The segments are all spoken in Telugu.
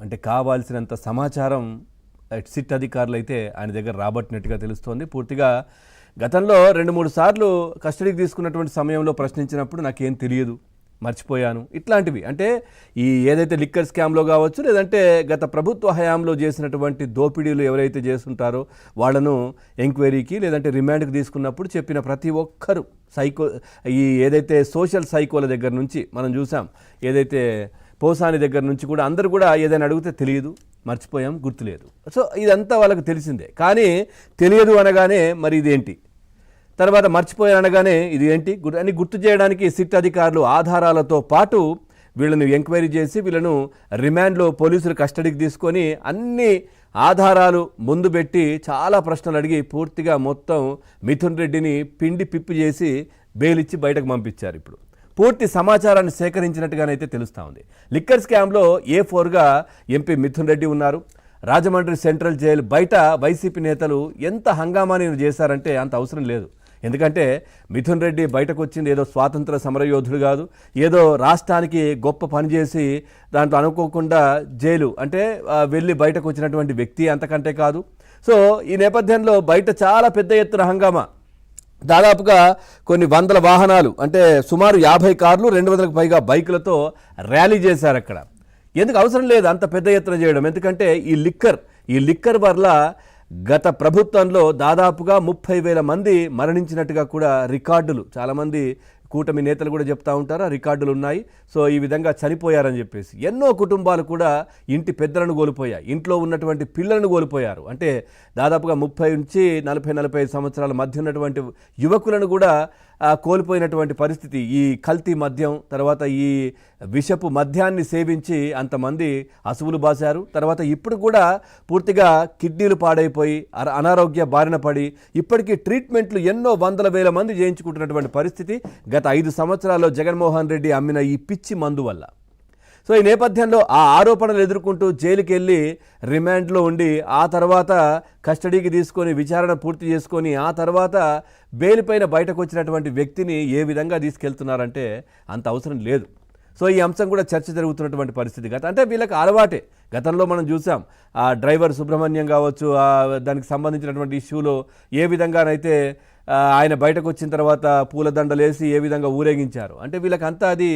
అంటే కావాల్సినంత సమాచారం సిట్ అధికారులు అయితే ఆయన దగ్గర రాబట్టినట్టుగా తెలుస్తోంది. పూర్తిగా గతంలో 2-3 సార్లు కస్టడీకి తీసుకున్నటువంటి సమయంలో ప్రశ్నించినప్పుడు నాకేం తెలియదు, మర్చిపోయాను, ఇట్లాంటివి. అంటే ఈ ఏదైతే లిక్కర్ స్కామ్లో కావచ్చు, లేదంటే గత ప్రభుత్వ హయాంలో చేసినటువంటి దోపిడీలు ఎవరైతే చేస్తుంటారో వాళ్ళను ఎంక్వైరీకి లేదంటే రిమాండ్కి తీసుకున్నప్పుడు చెప్పిన ప్రతి ఒక్కరు ఈ ఏదైతే సోషల్ సైకోల దగ్గర నుంచి మనం చూసాం, ఏదైతే పోసాని దగ్గర నుంచి కూడా అందరూ కూడా ఏదైనా అడిగితే తెలియదు, మర్చిపోయాం, గుర్తులేదు. సో ఇదంతా వాళ్ళకి తెలిసిందే. కానీ తెలియదు అనగానే మరి ఇదేంటి, తర్వాత మర్చిపోయాను అనగానే ఇది ఏంటి అని గుర్తు చేయడానికి సిట్ అధికారులు ఆధారాలతో పాటు వీళ్ళను ఎంక్వైరీ చేసి వీళ్ళను రిమాండ్లో పోలీసులు కస్టడీకి తీసుకొని అన్ని ఆధారాలు ముందు పెట్టి చాలా ప్రశ్నలు అడిగి పూర్తిగా మొత్తం మిథున్ రెడ్డిని పిండి పిప్పి చేసి బెయిల్ ఇచ్చి బయటకు పంపించారు. ఇప్పుడు పూర్తి సమాచారాన్ని సేకరించినట్టుగానైతే తెలుస్తూ ఉంది. లిక్కర్ స్కామ్లో A4గా ఎంపీ మిథున్ రెడ్డి ఉన్నారు. రాజమండ్రి సెంట్రల్ జైలు బయట వైసీపీ నేతలు ఎంత హంగామాని చేశారంటే అంత అవసరం లేదు. ఎందుకంటే మిథున్ రెడ్డి బయటకు వచ్చింది ఏదో స్వాతంత్ర సమరయోధుడు కాదు, ఏదో రాష్ట్రానికి గొప్ప పని చేసి దాంట్లో అనుకోకుండా జైలు అంటే వెళ్ళి బయటకు వచ్చినటువంటి వ్యక్తి అంతకంటే కాదు. సో ఈ నేపథ్యంలో బయట చాలా పెద్ద ఎత్తున హంగామా, దాదాపుగా కొన్ని వందల వాహనాలు అంటే సుమారు 50 కార్లు 200కు పైగా బైకులతో ర్యాలీ చేశారు అక్కడ. ఎందుకు అవసరం లేదు అంత పెద్ద ఎత్తున చేయడం, ఎందుకంటే ఈ లిక్కర్ వల్ల గత ప్రభుత్వంలో దాదాపుగా 30,000 మంది మరణించినట్టుగా కూడా రికార్డులు, చాలామంది కూటమి నేతలు కూడా చెప్తా ఉంటారు, ఆ రికార్డులు ఉన్నాయి. సో ఈ విధంగా చనిపోయారని చెప్పేసి ఎన్నో కుటుంబాలు కూడా ఇంటి పెద్దలను కోల్పోయాయి, ఇంట్లో ఉన్నటువంటి పిల్లలను కోల్పోయారు. అంటే దాదాపుగా 30 నుంచి 40-45 సంవత్సరాల మధ్య ఉన్నటువంటి యువకులను కూడా కోల్పోయినటువంటి పరిస్థితి. ఈ కల్తీ మద్యం తర్వాత ఈ విషపు మద్యాన్ని సేవించి అంతమంది అసువులు బాశారు. తర్వాత ఇప్పుడు కూడా పూర్తిగా కిడ్నీలు పాడైపోయి అనారోగ్య బారిన పడి ఇప్పటికీ ట్రీట్మెంట్లు ఎన్నో వందల వేల మంది చేయించుకుంటున్నటువంటి పరిస్థితి గత 5 సంవత్సరాల్లో జగన్మోహన్ రెడ్డి అమ్మిన ఈ పిచ్చి మందు వల్ల. సో ఈ నేపథ్యంలో ఆ ఆరోపణలు ఎదుర్కొంటూ జైలుకి వెళ్ళి రిమాండ్లో ఉండి ఆ తర్వాత కస్టడీకి తీసుకొని విచారణ పూర్తి చేసుకొని ఆ తర్వాత బెయిల్ పైన బయటకు వచ్చినటువంటి వ్యక్తిని ఏ విధంగా తీసుకెళ్తున్నారంటే అంత అవసరం లేదు. సో ఈ అంశం కూడా చర్చ జరుగుతున్నటువంటి పరిస్థితి. అంటే వీళ్ళకి అలవాటే. గతంలో మనం చూసాం ఆ డ్రైవర్ సుబ్రహ్మణ్యం కావచ్చు, దానికి సంబంధించినటువంటి ఇష్యూలో ఏ విధంగానైతే ఆయన బయటకు వచ్చిన తర్వాత పూలదండలు వేసి ఏ విధంగా ఊరేగించారు. అంటే వీళ్ళకి అంతా అది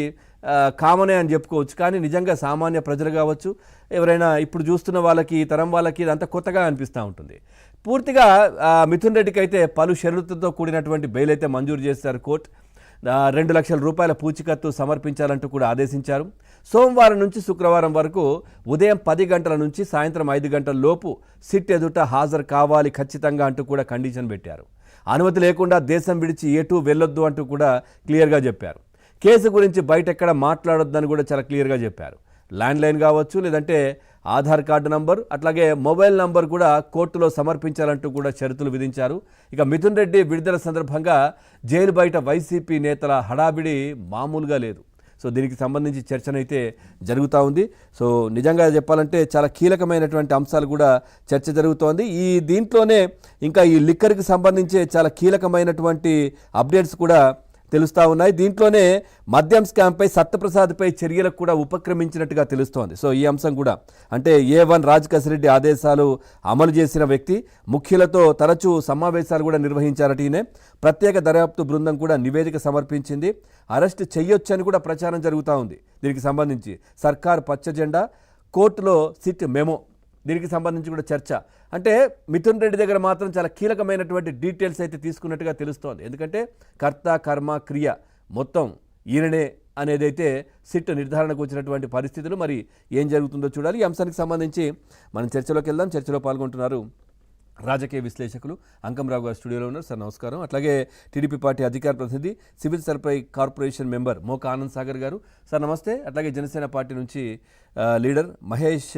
కామనే అని చెప్పుకోవచ్చు. కానీ నిజంగా సామాన్య ప్రజలు కావచ్చు, ఎవరైనా ఇప్పుడు చూస్తున్న వాళ్ళకి, ఈ తరం వాళ్ళకి ఇదంతా కొత్తగా అనిపిస్తూ ఉంటుంది. పూర్తిగా మిథున్ రెడ్డికి అయితే పలు షరతులతో కూడినటువంటి బెయిల్ అయితే మంజూరు చేశారు కోర్టు. 2 లక్షల రూపాయల పూచికత్తు సమర్పించాలంటూ కూడా ఆదేశించారు. సోమవారం నుంచి శుక్రవారం వరకు ఉదయం 10 గంటల నుంచి సాయంత్రం 5 గంటల లోపు సిట్ ఎదుట హాజరు కావాలి ఖచ్చితంగా అంటూ కూడా కండిషన్ పెట్టారు. అనుమతి లేకుండా దేశం విడిచి ఎటూ వెళ్ళొద్దు అంటూ కూడా క్లియర్గా చెప్పారు. కేసు గురించి బయట ఎక్కడ మాట్లాడొద్దని కూడా చాలా క్లియర్గా చెప్పారు. ల్యాండ్లైన్ కావచ్చు, లేదంటే ఆధార్ కార్డు నంబర్, అట్లాగే మొబైల్ నంబర్ కూడా కోర్టులో సమర్పించాలంటూ కూడా షరతులు విధించారు. ఇక మిథున్ రెడ్డి విడుదల సందర్భంగా జైలు బయట వైసీపీ నేతల హడావిడి మామూలుగా లేదు. సో దీనికి సంబంధించి చర్చనైతే జరుగుతూ ఉంది. సో నిజంగా చెప్పాలంటే చాలా కీలకమైనటువంటి అంశాలు కూడా చర్చ జరుగుతోంది. దీంట్లోనే ఇంకా ఈ లిక్కర్కి సంబంధించి చాలా కీలకమైనటువంటి అప్డేట్స్ కూడా తెలుస్తూ ఉన్నాయి. దీంట్లోనే మద్యం స్కామ్పై సత్యప్రసాద్పై చర్యలకు కూడా ఉపక్రమించినట్టుగా తెలుస్తోంది. సో ఈ అంశం కూడా అంటే A1 రాజకేశ్వరరెడ్డి ఆదేశాలు అమలు చేసిన వ్యక్తి, ముఖ్యులతో తరచూ సమావేశాలు కూడా నిర్వహించారట ఈయన. ప్రత్యేక దర్యాప్తు బృందం కూడా నివేదిక సమర్పించింది. అరెస్ట్ చేయొచ్చని కూడా ప్రచారం జరుగుతూ ఉంది. దీనికి సంబంధించి సర్కార్ పచ్చ జెండా, కోర్టులో సిట్ మెమో, దీనికి సంబంధించి కూడా చర్చ. అంటే మిథున్ రెడ్డి దగ్గర మాత్రం చాలా కీలకమైనటువంటి డీటెయిల్స్ అయితే తీసుకున్నట్టుగా తెలుస్తోంది. ఎందుకంటే కర్త కర్మ క్రియ మొత్తం ఈయననే అనేది అయితే సిట్ నిర్ధారణకు వచ్చినటువంటి పరిస్థితులు. మరి ఏం జరుగుతుందో చూడాలి. ఈ అంశానికి సంబంధించి మనం చర్చలోకి వెళ్దాం. చర్చలో పాల్గొంటున్నారు రాజకీయ విశ్లేషకులు అంకంరావు గారు స్టూడియోలో ఉన్నారు. సార్ నమస్కారం. అట్లాగే టీడీపీ పార్టీ అధికార ప్రతినిధి, సివిల్ సప్లై కార్పొరేషన్ మెంబర్ మోకా ఆనంద్ సాగర్ గారు. సార్ నమస్తే. అట్లాగే జనసేన పార్టీ నుంచి లీడర్ మహేష్